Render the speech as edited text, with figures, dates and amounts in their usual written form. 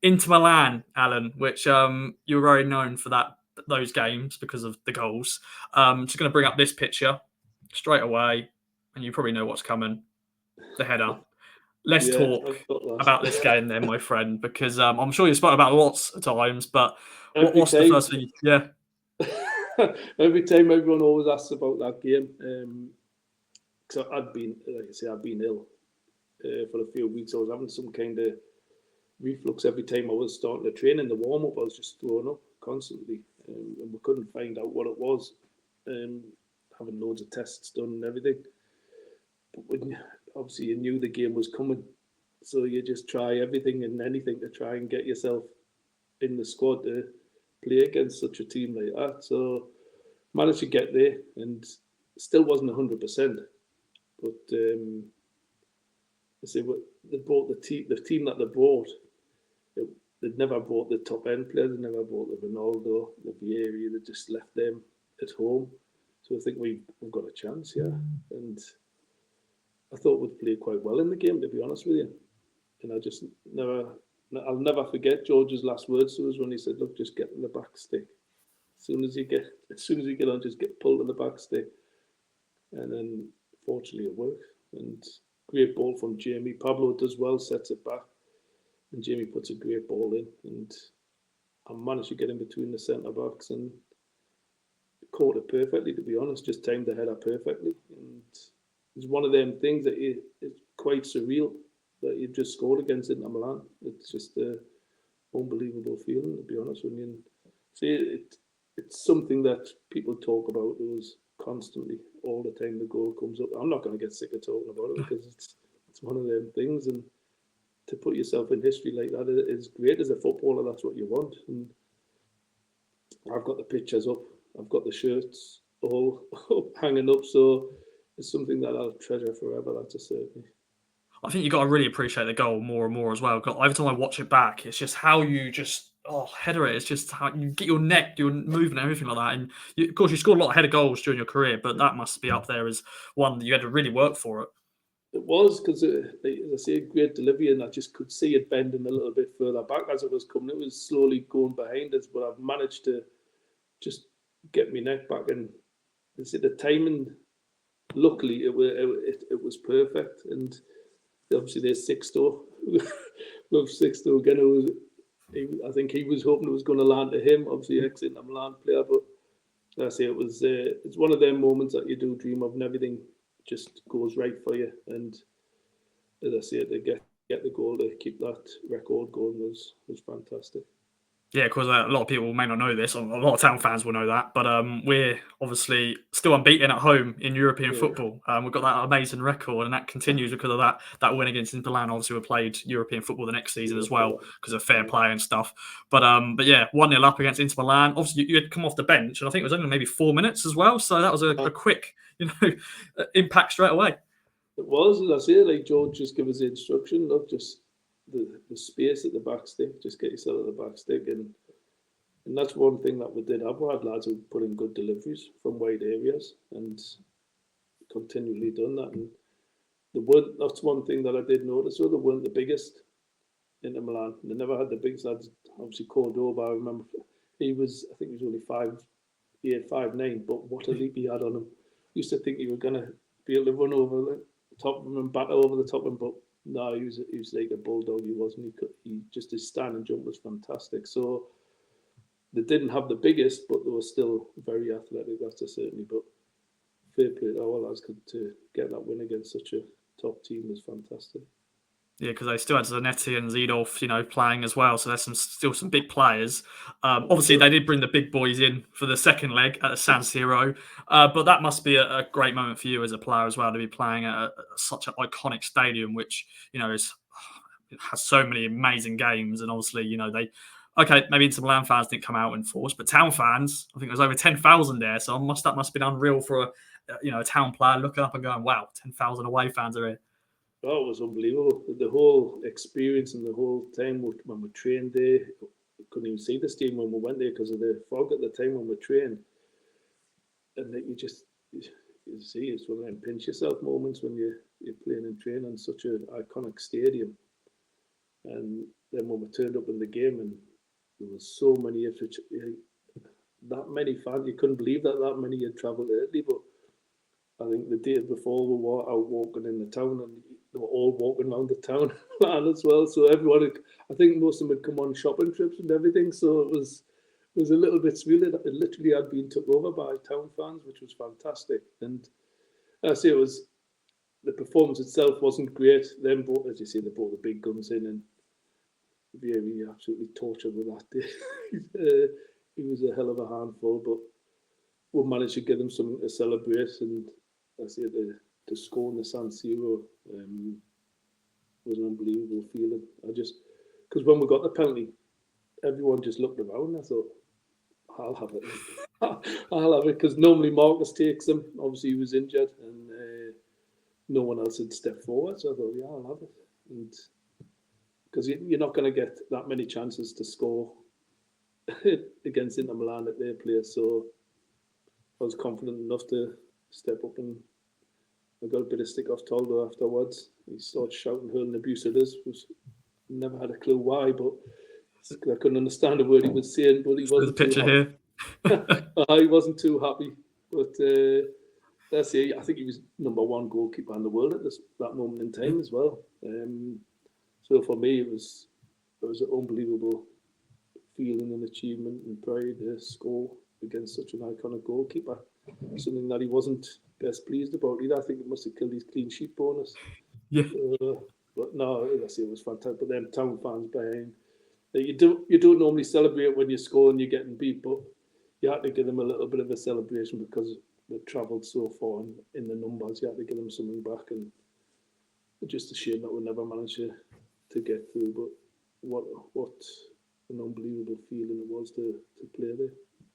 Inter Milan, Alan, which you were very known for those games because of the goals. Just going to bring up this picture straight away, and you probably know what's coming. The header. Let's Yeah, talk I've got that. about this game then, my friend, because I'm sure you've spoken about it lots of times, but Every what's the time, first thing? Yeah. every time everyone always asks about that game. Because I'd been, like I say, I'd been ill for a few weeks. I was having some kind of reflux every time I was starting to train. In the warm up, I was just throwing up constantly, and we couldn't find out what it was. Um, Having loads of tests done and everything. But when obviously you knew the game was coming, so you just try everything and anything to try and get yourself in the squad to play against such a team like that. So managed to get there and still wasn't 100%. But I say what they brought the team that they brought. They'd never brought the top end players. They never brought the Ronaldo, the Vieira. They just left them at home. So I think we've got a chance, yeah. And I thought we'd played quite well in the game, to be honest with you. And I just never, I'll never forget George's last words to us when he said, "Look, just get in the back stick. As soon as you get on, just get pulled in the back stick." And then fortunately it worked. And great ball from Jamie. Pablo does well, sets it back, and Jamie puts a great ball in. And I managed to get in between the centre backs and caught it perfectly. To be honest, just timed the header perfectly. And it's one of them things that it's quite surreal that you just scored against Inter Milan. It's just a unbelievable feeling, to be honest with you. And see, it's something that people talk about. It was constantly, all the time the goal comes up. I'm not going to get sick of talking about it because it's one of them things. And to put yourself in history like that is great. As a footballer, that's what you want. And I've got the pictures up. I've got the shirts all up, hanging up. So it's something that I'll treasure forever. That's a certainty. I think you've got to really appreciate the goal more and more as well. Every time I watch it back, it's just how you just header it. It's just how you get your neck, your movement, everything like that. And of course, you scored a lot of header goals during your career, but that must be up there as one that you had to really work for it. It was because, as I say, great delivery, and I just could see it bending a little bit further back as it was coming. It was slowly going behind us, but I've managed to just get my neck back and see the timing. Luckily, it was perfect, and obviously there's Sixto, love Sixto again. I think he was hoping it was going to land to him. Obviously, ex-Inter Milan player, but I say it's one of them moments that you do dream of, and everything just goes right for you. And as I say, to get the goal to keep that record going was fantastic. Yeah, because a lot of people may not know this. A lot of Town fans will know that, but we're obviously still unbeaten at home in European Yeah, football. We've got that amazing record, and that continues because of that win against Inter Milan. Obviously, we played European football the next season as well because of fair play and stuff. But yeah, 1-0 up against Inter Milan. Obviously, you had come off the bench, and I think it was only maybe 4 minutes as well. So that was a quick, impact straight away. it was. As I say, like George just give us the instruction. Look, just the space at the back stick. Just get yourself at the back stick, and that's one thing that we did have. We had lads who put in good deliveries from wide areas and continually done that. And that's one thing that I did notice. So they weren't the biggest Inter Milan. They never had the biggest lads. Obviously, Cordoba, I remember I think he was only 5'9", but what a leap he had on him. Used to think he was going to be able to run over the top of him and batter over the top of him, but no, he was like a bulldog. He wasn't. He just his stand and jump was fantastic. So they didn't have the biggest, but they were still very athletic. That's a certainty. But fair play to our lads to get that win against such a top team was fantastic. Yeah, because they still had Zanetti and Zidorf, playing as well. So there's still some big players. Obviously, they did bring the big boys in for the second leg at San Siro. But that must be a great moment for you as a player as well to be playing at such an iconic stadium, which it has so many amazing games. And obviously, maybe Inter Milan fans didn't come out in force, but Town fans, I think there was over 10,000 there. So that must have been unreal for a Town player looking up and going, "Wow, 10,000 away fans are here." Oh, it was unbelievable. The whole experience and the whole time when we trained there, we couldn't even see the stadium when we went there because of the fog at the time when we trained. And that you see, it's one of them pinch yourself moments when you're playing and training in such an iconic stadium. And then when we turned up in the game and there was so many Ipswich, that many fans, you couldn't believe that many had travelled to Italy. But I think the day before we were out walking in the town, and they were all walking around the town as well. So everyone, I think most of them had come on shopping trips and everything. So it was a little bit surreal. It literally had been took over by town fans, which was fantastic. And I say it was, the performance itself wasn't great. Then, as you say, they brought the big guns in, and Vieri absolutely tortured with that day. He was a hell of a handful, but we managed to give them something to celebrate. And I say to score in the San Siro was an unbelievable feeling. Because when we got the penalty, everyone just looked around. I thought, I'll have it. I'll have it, because normally Marcus takes them. Obviously, he was injured, and no one else had stepped forward. So I thought, yeah, I'll have it. And because you're not going to get that many chances to score against Inter Milan at their place. So I was confident enough to step up, and I got a bit of stick off Toldo afterwards. He started shouting, hurling abuse at us. Never had a clue why, but I couldn't understand a word he was saying. But he wasn't the picture here. he wasn't too happy. But that's it. I think he was #1 goalkeeper in the world at that moment in time as well. So for me, it was an unbelievable feeling and achievement and pride to score against such an iconic goalkeeper. Something that he wasn't best pleased about either. I think it must have killed his clean sheet bonus. Yeah. But no, I say it was fantastic. But them town fans behind, you don't normally celebrate when you score and you're getting beat, but you had to give them a little bit of a celebration because they travelled so far in the numbers. You had to give them something back, and just a shame that we never managed to get through. But what an unbelievable feeling it was to play there.